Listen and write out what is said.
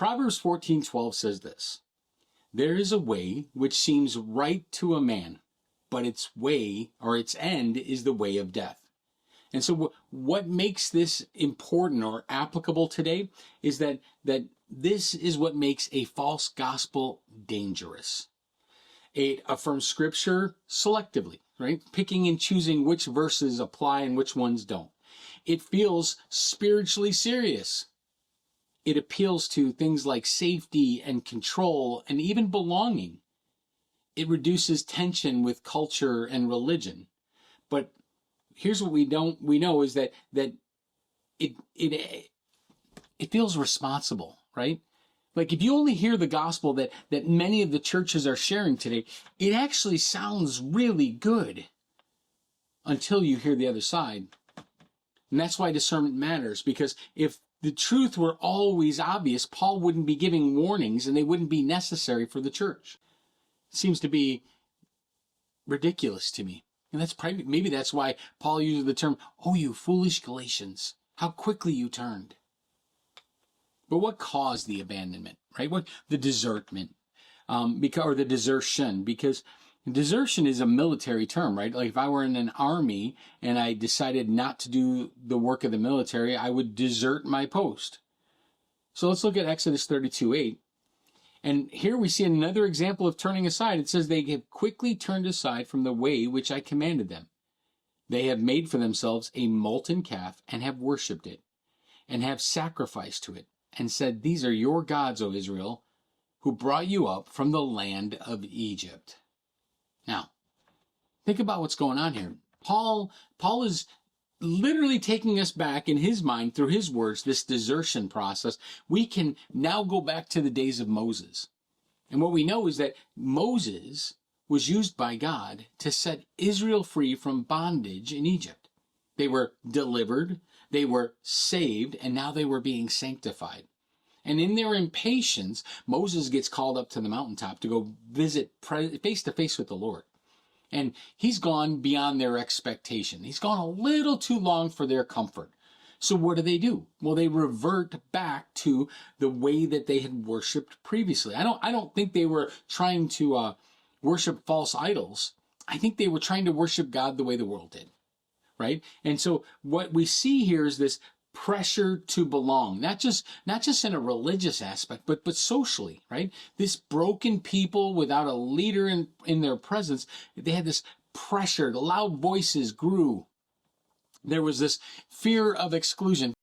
Proverbs 14:12 says this: "There is a way which seems right to a man, but its way or its end is the way of death." And so what makes this important or applicable today is that this is what makes a false gospel dangerous. It affirms scripture selectively, right? Picking and choosing which verses apply and which ones don't. It feels spiritually serious. It appeals to things like safety and control and even belonging. It reduces tension with culture and religion. But here's what we know is that it feels responsible, right? Like if you only hear the gospel that many of the churches are sharing today, it actually sounds really good until you hear the other side. And that's why discernment matters, because if the truth were always obvious, Paul wouldn't be giving warnings and they wouldn't be necessary for the church. It seems to be ridiculous to me. And maybe that's why Paul uses the term, "Oh, you foolish Galatians, how quickly you turned." But what caused the abandonment, right? What the desertment, or the desertion? Because desertion is a military term, right? Like if I were in an army and I decided not to do the work of the military, I would desert my post. So let's look at Exodus 32:8. And here we see another example of turning aside. It says, "They have quickly turned aside from the way which I commanded them. They have made for themselves a molten calf and have worshipped it, and have sacrificed to it, and said, 'These are your gods, O Israel, who brought you up from the land of Egypt.'" Now, think about what's going on here. Paul is literally taking us back in his mind through his words, this desertion process. We can now go back to the days of Moses. And what we know is that Moses was used by God to set Israel free from bondage in Egypt. They were delivered, they were saved, and now they were being sanctified. And in their impatience, Moses gets called up to the mountaintop to go visit face to face with the Lord. And he's gone beyond their expectation. He's gone a little too long for their comfort. So what do? Well, they revert back to the way that they had worshipped previously. I don't think they were trying to worship false idols. I think they were trying to worship God the way the world did, right? And so what we see here is this pressure to belong, not just in a religious aspect, but socially, right? This broken people without a leader in their presence, they had this pressure. The loud voices grew. There was this fear of exclusion.